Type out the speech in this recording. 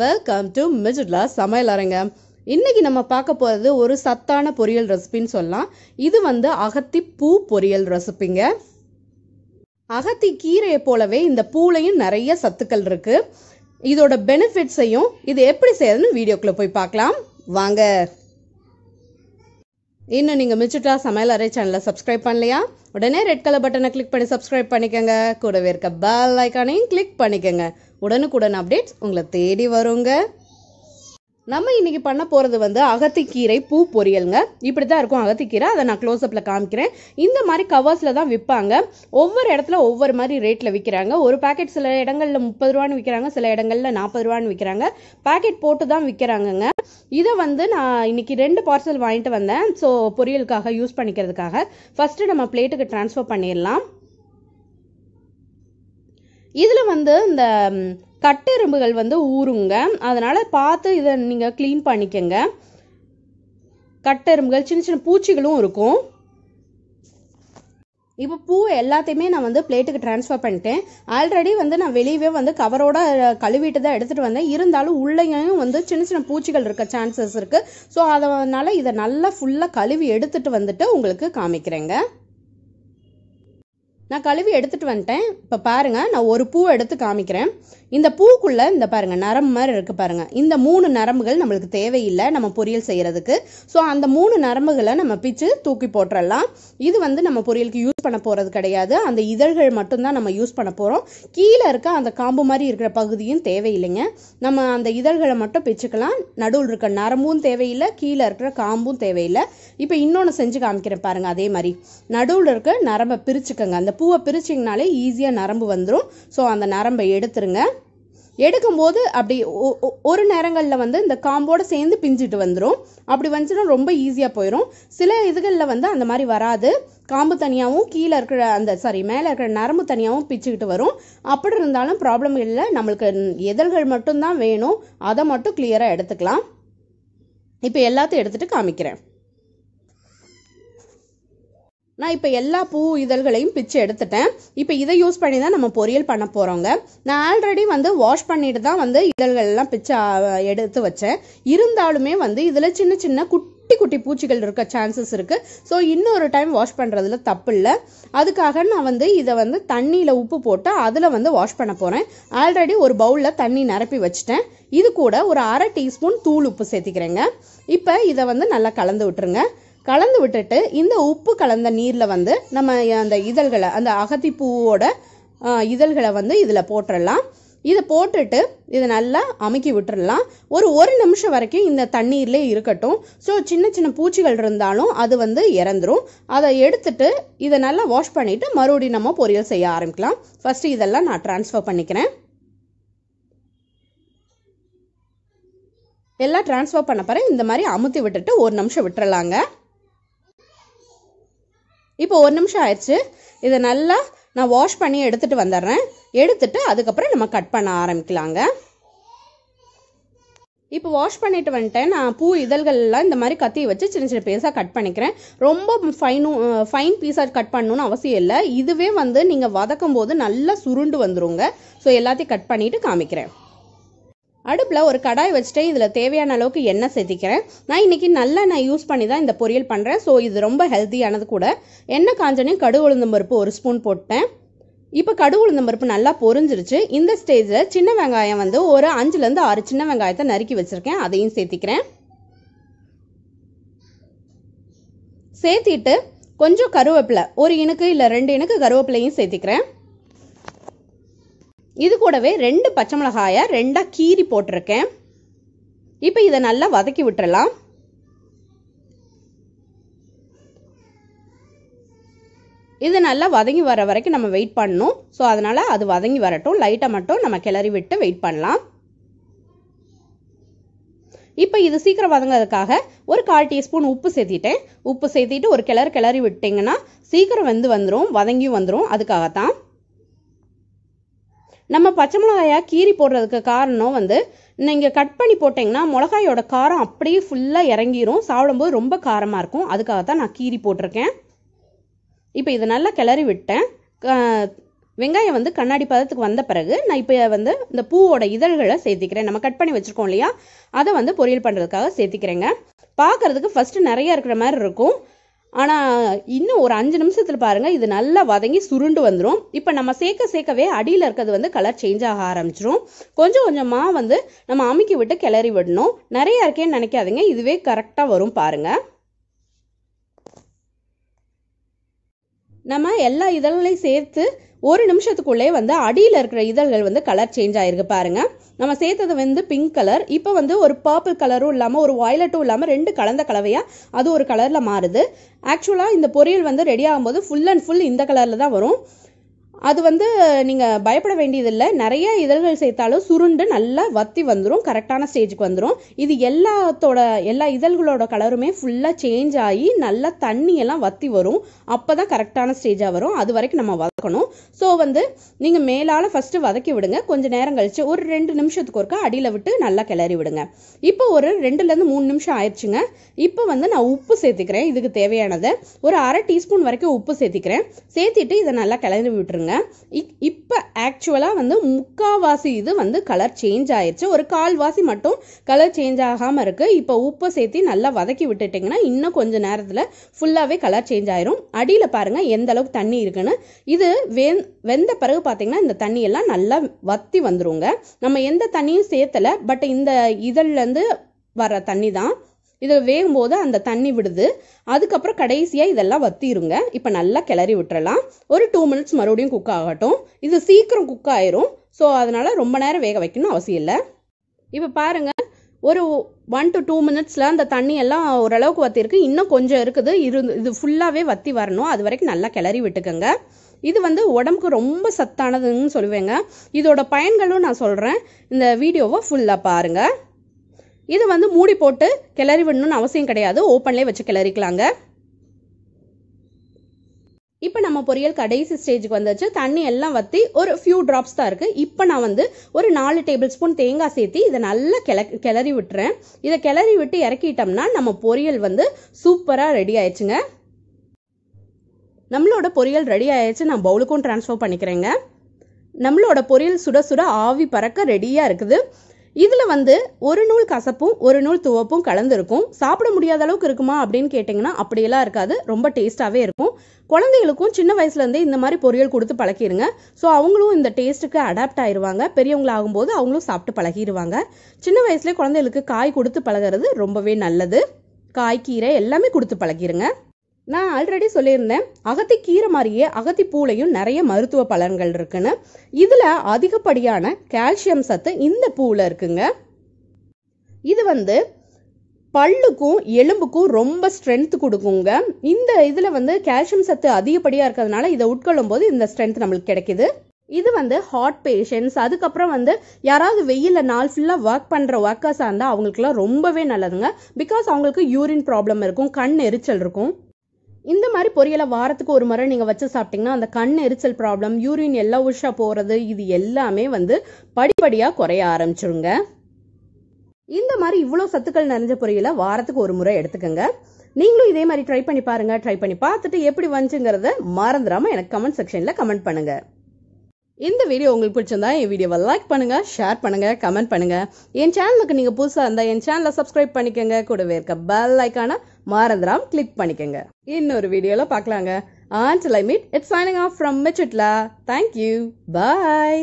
Welcome to மிஜுட்லா சமையல் அரங்க. இன்னைக்கு நம்ம பார்க்க போகிறது ஒரு சத்தான பொரியல் ரெசிபின்னு சொல்லலாம். இது அகத்தி பூ பொரியல் ரெசிபிங்க. அகத்தி கீரையை போலவே இந்த பூலையும் நிறைய சத்துக்கள் இருக்கு. இதோட பெனிஃபிட்ஸையும் இது எப்படி செய்யறதுன்னு வீடியோக்குள்ள போய் பார்க்கலாம் வாங்க. இன்னும் நீங்கள் மிஜுட்லா சமையல் அறை சேனலை சப்ஸ்கிரைப் பண்ணலையா? உடனே ரெட் கலர் பட்டனை கிளிக் பண்ணி சப்ஸ்கிரைப் பண்ணிக்கோங்க. கூடவே இருக்க பெல் ஐக்கானையும் கிளிக் பண்ணிக்கோங்க. உடனுக்குடன் அப்டேட்ஸ் உங்களை தேடி வருங்க. நம்ம இன்னைக்கு பண்ண போகிறது அகத்திக்கீரை பூ பொரியலுங்க. இப்படி தான் இருக்கும் அகத்திக்கீரை. அதை நான் க்ளோஸ்அப்பில் காமிக்கிறேன். இந்த மாதிரி கவர்ஸில் தான் விற்பாங்க. ஒவ்வொரு இடத்துல ஒவ்வொரு மாதிரி ரேட்டில் விற்கிறாங்க. ஒரு பேக்கெட் சில இடங்களில் 30 ரூபான்னு விற்கிறாங்க, சில இடங்களில் 40 ரூபான்னு விற்கிறாங்க. பேக்கெட் போட்டு தான் விற்கிறாங்கங்க. இதை நான் இன்னைக்கு 2 பார்சல் வாங்கிட்டு வந்தேன். ஸோ பொரியலுக்காக யூஸ் பண்ணிக்கிறதுக்காக ஃபர்ஸ்ட் நம்ம பிளேட்டுக்கு டிரான்ஸ்ஃபர் பண்ணிடலாம். இதில் இந்த கட்டெரும்புகள் ஊறுங்க. அதனால பார்த்து இதை நீங்கள் க்ளீன் பண்ணிக்கங்க. கட்டெரும்புகள், சின்ன சின்ன பூச்சிகளும் இருக்கும். இப்போ பூ எல்லாத்தையுமே நான் பிளேட்டுக்கு டிரான்ஸ்ஃபர் பண்ணிட்டேன். ஆல்ரெடி நான் வெளியவே கவரோட கழுவிட்டு தான் எடுத்துகிட்டு வந்தேன். இருந்தாலும் உள்ளேயும் சின்ன சின்ன பூச்சிகள் இருக்க சான்சஸ் இருக்குது. ஸோ அதனால இதை நல்லா ஃபுல்லாக கழுவி எடுத்துகிட்டு உங்களுக்கு காமிக்கிறேங்க. நான் கழுவி எடுத்துகிட்டு வந்துட்டேன். இப்போ பாருங்கள், நான் ஒரு பூவை எடுத்து காமிக்கிறேன். இந்த பூக்குள்ளே இந்த பாருங்கள் நரம்பு மாதிரி இருக்குது பாருங்கள். இந்த 3 நரம்புகள் நம்மளுக்கு தேவையில்லை நம்ம பொரியல் செய்கிறதுக்கு. ஸோ அந்த 3 நரம்புகளை நம்ம பிச்சு தூக்கி போட்டுடலாம். இது நம்ம பொரியலுக்கு யூஸ் பண்ண போகிறது கிடையாது. அந்த இதழ்கள் மட்டும்தான் நம்ம யூஸ் பண்ண போகிறோம். கீழே இருக்க அந்த காம்பு மாதிரி இருக்கிற பகுதியும் தேவையில்லைங்க. நம்ம அந்த இதழ்களை மட்டும் பிச்சுக்கலாம். நடுவில் இருக்க நரம்பும் தேவையில்லை, கீழே இருக்கிற காம்பும் தேவையில்லை. இப்போ இன்னொன்று செஞ்சு காமிக்கிறேன் பாருங்கள். அதே மாதிரி நடுவில் இருக்க நரம்பை பிரிச்சுக்கோங்க. அந்த பூவை பிரிச்சிங்கனாலே ஈஸியாக நரம்பு வந்துடும். ஸோ அந்த நரம்பை எடுத்துருங்க. எடுக்கும்போது அப்படி ஒரு நேரங்களில் இந்த காம்போடு சேர்ந்து பிஞ்சிட்டு வந்துடும். அப்படி வந்துச்சுன்னா ரொம்ப ஈஸியாக போயிடும். சில இதுகளில் அந்த மாதிரி வராது. காம்பு தனியாகவும் கீழே இருக்கிற மேலே இருக்கிற நரம்பு தனியாகவும் பிச்சுக்கிட்டு வரும். அப்படி இருந்தாலும் ப்ராப்ளம் இல்லை. நம்மளுக்கு இதழ்கள் மட்டும்தான் வேணும். அதை மட்டும் கிளியராக எடுத்துக்கலாம். இப்போ எல்லாத்தையும் எடுத்துகிட்டு காமிக்கிறேன். நான் இப்போ எல்லா பூ இதழ்களையும் பிச்சு எடுத்துட்டேன். இப்போ இதை யூஸ் பண்ணி தான் நம்ம பொரியல் பண்ண போகிறோங்க. நான் ஆல்ரெடி வாஷ் பண்ணிட்டு தான் இதழ்கள் எல்லாம் பிச்சு எடுத்து வச்சேன். இருந்தாலுமே இதில் சின்ன சின்ன குட்டி குட்டி பூச்சிகள் இருக்க சான்சஸ் இருக்குது. ஸோ இன்னொரு டைம் வாஷ் பண்ணுறதுல தப்பு இல்லை. அதுக்காக நான் இதை தண்ணியில் உப்பு போட்டு அதில் வாஷ் பண்ண போகிறேன். ஆல்ரெடி ஒரு பவுலில் தண்ணி நிரப்பி வச்சுட்டேன். இது கூட ஒரு 1/2 டீஸ்பூன் தூள் உப்பு சேர்த்திக்கிறேங்க. இப்போ இதை நல்லா கலந்து விட்டுருங்க. கலந்து விட்டுட்டு இந்த உப்பு கலந்த நீரில் நம்ம அந்த இதழ்களை, அந்த அகத்தி பூவோட இதழ்களை இதில் போட்டுடலாம். இதை போட்டுட்டு இதை நல்லா அமுக்கி விட்டுடலாம். ஒரு நிமிஷம் வரைக்கும் இந்த தண்ணீர்லே இருக்கட்டும். ஸோ சின்ன சின்ன பூச்சிகள் இருந்தாலும் அது இறந்துரும். அதை எடுத்துட்டு இதை நல்லா வாஷ் பண்ணிவிட்டு மறுபடியும் நம்ம பொரியல் செய்ய ஆரம்பிக்கலாம். ஃபர்ஸ்ட் இதெல்லாம் நான் டிரான்ஸ்ஃபர் பண்ணிக்கிறேன். எல்லாம் டிரான்ஸ்ஃபர் பண்ண பிறகு இந்த மாதிரி அமுத்தி விட்டுட்டு 1 நிமிஷம் விட்டுறலாங்க. இப்போ 1 நிமிஷம் ஆயிடுச்சு. இதை நல்லா நான் வாஷ் பண்ணி எடுத்துகிட்டு வந்துடுறேன். எடுத்துட்டு அதுக்கப்புறம் நம்ம கட் பண்ண ஆரம்பிக்கலாங்க. இப்போ வாஷ் பண்ணிட்டு வந்துட்டேன். நான் பூ இதழ்கள்லாம் இந்த மாதிரி கத்தி வச்சு சின்ன சின்ன பீஸாக கட் பண்ணிக்கிறேன். ரொம்ப ஃபைன் பீஸாக கட் பண்ணணும்னு அவசியம் இல்லை. இதுவே நீங்கள் வதக்கும் போது நல்லா சுருண்டு வந்துருங்க. ஸோ எல்லாத்தையும் கட் பண்ணிட்டு காமிக்கிறேன். அடுப்பில் ஒரு கடாய் வச்சுட்டு இதில் தேவையான அளவுக்கு எண்ணெய் சேர்த்திக்கிறேன். நான் இன்றைக்கி நல்லெண்ணெய் யூஸ் பண்ணி தான் இந்த பொரியல் பண்ணுறேன். ஸோ இது ரொம்ப ஹெல்த்தியானது கூட. எண்ணெய் காஞ்சனையும் கடுகு உளுந்தம் பருப்பு 1 ஸ்பூன் போட்டேன். இப்போ கடுகு உளுந்தம் பருப்பு நல்லா பொரிஞ்சிருச்சு. இந்த ஸ்டேஜில் சின்ன வெங்காயம் ஒரு 5லேருந்து 6 சின்ன வெங்காயத்தை நறுக்கி வச்சுருக்கேன். அதையும் சேர்த்திக்கிறேன். சேர்த்திட்டு கொஞ்சம் கருவேப்பிலை, 1 இனுக்கு இல்லை 2 இனுக்கு கருவேப்பிலையும் சேர்த்திக்கிறேன். இது கூடவே 2 பச்சை மிளகாயை 2ஆ கீறி போட்டிருக்கேன். இப்போ இதை நல்லா வதக்கி விட்டுறலாம். இது நல்லா வதங்கி வர வரைக்கும் நம்ம வெயிட் பண்ணணும். ஸோ அதனால அது வதங்கி வரட்டும். லைட்டாக மட்டும் நம்ம கிளறி விட்டு வெயிட் பண்ணலாம். இப்போ இது சீக்கிரம் வதங்கிறதுக்காக ஒரு 1/4 டீஸ்பூன் உப்பு சேர்த்திட்டேன். உப்பு சேர்த்திட்டு ஒரு கிளறி விட்டிங்கன்னா சீக்கிரம் வந்துடும், வதங்கியும் வந்துடும். அதுக்காகத்தான் நம்ம பச்சை மிளகாயா கீரி போடுறதுக்கு காரணம் நீங்கள் கட் பண்ணி போட்டிங்கன்னா மிளகாயோட காரம் அப்படியே ஃபுல்லாக இறங்கிரும். சாப்பிடும்போது ரொம்ப காரமாக இருக்கும். அதுக்காகத்தான் நான் கீரி போட்டிருக்கேன். இப்போ இதை நல்லா கிளறி விட்டேன். வெங்காயம் வந்து கண்ணாடி பதத்துக்கு வந்த பிறகு நான் இப்போ வந்து இந்த பூவோட இதழ்களை சேர்த்திக்கிறேன். நம்ம கட் பண்ணி வச்சுருக்கோம் இல்லையா, அதை வந்து பொரியல் பண்ணுறதுக்காக சேர்த்திக்கிறேங்க. பார்க்குறதுக்கு ஃபஸ்ட்டு நிறையா இருக்கிற மாதிரி இருக்கும், ஆனால் இன்னும் ஒரு 5 நிமிஷத்தில் பாருங்கள் இது நல்லா வதங்கி சுருண்டு வந்துடும். இப்போ நம்ம சேர்க்கவே அடியில் இருக்கிறது வந்து கலர் சேஞ்ச் ஆக ஆரம்பிச்சிடும். கொஞ்சம் கொஞ்சமாக வந்து நம்ம அமுக்கி விட்டு கிளறி விடணும். நிறையா இருக்கேன்னு நினைக்காதீங்க, இதுவே கரெக்டாக வரும் பாருங்கள். நம்ம எல்லா இதழ்களையும் சேர்த்து 1 நிமிஷத்துக்குள்ளே வந்து அடியில் இருக்கிற இதழ்கள் வந்து கலர் சேஞ்ச் ஆயிருக்கு பாருங்க. நம்ம சேர்த்தது வந்து பிங்க் கலர், இப்போ வந்து ஒரு பர்பிள் கலரும் இல்லாமல் ஒரு வயலட்டும் இல்லாமல் 2 கலந்த கலவையாக அது ஒரு கலரில் மாறுது. ஆக்சுவலாக இந்த பொரியல் வந்து ரெடி ஆகும்போது ஃபுல் அண்ட் ஃபுல் இந்த கலரில் தான் வரும். அது வந்து நீங்கள் பயப்பட வேண்டியதில்லை, நிறைய இதழ்கள் சேர்த்தாலும் சுருண்டு நல்லா வத்தி வந்துடும், கரெக்டான ஸ்டேஜுக்கு வந்துடும். இது எல்லா இதழ்களோட கலருமே ஃபுல்லாக சேஞ்ச் ஆகி நல்லா தண்ணியெல்லாம் வத்தி வரும். அப்போ தான் கரெக்டான ஸ்டேஜாக வரும். அது வரைக்கும் நம்ம வதக்கணும். ஸோ வந்து நீங்கள் மேலால் ஃபஸ்ட்டு வதக்கி விடுங்க. கொஞ்சம் நேரம் கழிச்சு ஒரு 2 நிமிஷத்துக்கு ஒருக்கா அடியில் விட்டு நல்லா கிளறி விடுங்க. இப்போ ஒரு 2லேருந்து 3 நிமிஷம் ஆயிடுச்சுங்க. இப்போ வந்து நான் உப்பு சேர்த்துக்கிறேன். இதுக்கு தேவையானதை ஒரு அரை டீஸ்பூன் வரைக்கும் உப்பு சேர்த்திக்கிறேன். சேர்த்திட்டு இதை நல்லா கிளறி விட்டுருங்க. இப்போ ஆக்சுவலாக வந்து முக்காவாசி இது வந்து கலர் சேஞ்ச் ஆயிடுச்சு, ஒரு கால்வாசி மட்டும் கலர் சேஞ்ச் ஆகாமல் இருக்குது. இப்போ உப்பை சேர்த்து நல்லா வதக்கி விட்டுட்டிங்கன்னா இன்னும் கொஞ்சம் நேரத்தில் ஃபுல்லாகவே கலர் சேஞ்ச் ஆயிரும். அடியில் பாருங்கள் எந்த அளவுக்கு தண்ணி இருக்குன்னு. இது வெந்த பிறகு பார்த்தீங்கன்னா இந்த தண்ணியெல்லாம் நல்லா வத்தி வந்துருங்க. நம்ம எந்த தண்ணியும் சேர்த்தலை, பட் இந்த இதழ்லேருந்து வர தண்ணி தான் இது வேகும் போது அந்த தண்ணி விடுது. அதுக்கப்புறம் கடைசியாக இதெல்லாம் வத்திருங்க. இப்போ நல்லா கிளறி விட்டுறலாம். ஒரு 2 மினிட்ஸ் மறுபடியும் குக் ஆகட்டும். இது சீக்கிரம் குக் ஆயிரும், ஸோ அதனால ரொம்ப நேரம் வேக வைக்கணும் அவசியம் இல்லை. இப்போ பாருங்க, ஒரு 1 to 2 மினிட்ஸில் அந்த தண்ணி எல்லாம் ஓரளவுக்கு வத்திருக்கு. இன்னும் கொஞ்சம் இருக்குது, இது ஃபுல்லாகவே வத்தி வரணும். அது வரைக்கும் நல்லா கிளறி விட்டுக்கோங்க. இது வந்து உடம்புக்கு ரொம்ப சத்தானதுன்னு சொல்லுவேங்க. இதோட பயன்களும் நான் சொல்கிறேன், இந்த வீடியோவை ஃபுல்லாக பாருங்கள். இது வந்து மூடி போட்டு கிளறி விடணும்னு அவசியம் கிடையாது, ஓப்பன்லேயே வச்சு கிளறிக்கலாங்க. இப்போ நம்ம பொரியல் கடைசி ஸ்டேஜுக்கு வந்துச்சு. தண்ணி எல்லாம் வற்றி ஒரு ஃபியூ ட்ராப்ஸ் தான் இருக்குது. இப்போ நான் வந்து ஒரு 4 டேபிள் ஸ்பூன் தேங்காய் சேர்த்து இதை நல்லா கிளறி விட்டுறேன். இதை கிளறி விட்டு இறக்கிட்டோம்னா நம்ம பொரியல் வந்து சூப்பராக ரெடி ஆயிடுச்சுங்க. நம்மளோட பொரியல் ரெடி ஆயிடுச்சு. நான் பவுலுக்கும் ட்ரான்ஸ்ஃபர் பண்ணிக்கிறேங்க. நம்மளோட பொரியல் சுட சுட ஆவி பறக்க ரெடியாக இருக்குது. இதில் வந்து ஒரு நூல் கசப்பும் ஒரு நூல் துவப்பும் கலந்துருக்கும். சாப்பிட முடியாத அளவுக்கு இருக்குமா அப்படின்னு கேட்டிங்கன்னா அப்படியெல்லாம் இருக்காது, ரொம்ப டேஸ்ட்டாகவே இருக்கும். குழந்தைகளுக்கும் சின்ன வயசுலேருந்தே இந்த மாதிரி பொரியல் கொடுத்து பழக்கிடுங்க. ஸோ அவங்களும் இந்த டேஸ்ட்டுக்கு அடாப்ட் ஆயிடுவாங்க. பெரியவங்களாகும்போது அவங்களும் சாப்பிட்டு பழகிடுவாங்க. சின்ன வயசுலேயே குழந்தைகளுக்கு காய் கொடுத்து பழகிறது ரொம்பவே நல்லது. காய், கீரை எல்லாமே கொடுத்து பழகிடுங்க. நான் ஆல்ரெடி சொல்லியிருந்தேன், அகத்தி கீரை மாதிரியே அகத்தி பூலையும் நிறைய மருத்துவ பலன்கள் இருக்குன்னு. இதில் அதிகப்படியான கால்சியம் சத்து இந்த பூவில் இருக்குங்க. இது வந்து பல்லுக்கும் எலும்புக்கும் ரொம்ப ஸ்ட்ரென்த் கொடுக்குங்க. இந்த இதில் வந்து கால்சியம் சத்து அதிகப்படியாக இருக்கிறதுனால இதை உட்கொள்ளும் போது இந்த ஸ்ட்ரென்த் நம்மளுக்கு கிடைக்குது. இது வந்து ஹார்ட் பேஷண்ட்ஸ், அதுக்கப்புறம் வந்து யாராவது வெயிலில் நாள் ஃபுல்லாக ஒர்க் பண்ணுற ஒர்க்கர்ஸாக இருந்தால் அவங்களுக்குலாம் ரொம்பவே நல்லதுங்க. பிகாஸ் அவங்களுக்கு யூரின் ப்ராப்ளம் இருக்கும், கண் எரிச்சல் இருக்கும். இந்த மாதிரி பொரியலை வாரத்துக்கு ஒரு முறை நீங்கள் வச்சு சாப்பிட்டிங்கன்னா அந்த கண் எரிச்சல் ப்ராப்ளம், யூரின் எல்லாம் உஷா போகிறது, இது எல்லாமே வந்து படிப்படியாக குறைய ஆரம்பிச்சிருங்க. இந்த மாதிரி இவ்வளோ சத்துக்கள் நிறைஞ்ச பொரியலை வாரத்துக்கு ஒரு முறை எடுத்துக்கோங்க. நீங்களும் இதே மாதிரி ட்ரை பண்ணி பாருங்கள். ட்ரை பண்ணி பார்த்துட்டு எப்படி வந்துச்சுங்கிறத மறந்துடாமல் எனக்கு கமெண்ட் செக்ஷனில் கமெண்ட் பண்ணுங்கள். இந்த வீடியோ உங்களுக்கு பிடிச்சிருந்தா என் வீடியோவை லைக் பண்ணுங்க, ஷேர் பண்ணுங்க, கமெண்ட் பண்ணுங்க. என் சேனலுக்கு நீங்க புதுசா இருந்தா என் சேனலை சப்ஸ்கிரைப் பண்ணிக்கோங்க. கூடவே இருக்க பெல் ஐகானை மறந்துடாம கிளிக் பண்ணிக்கோங்க. இன்னொரு வீடியோல பார்க்கலாங்க. Until I meet, it's signing off from Michitla. Thank you. Bye.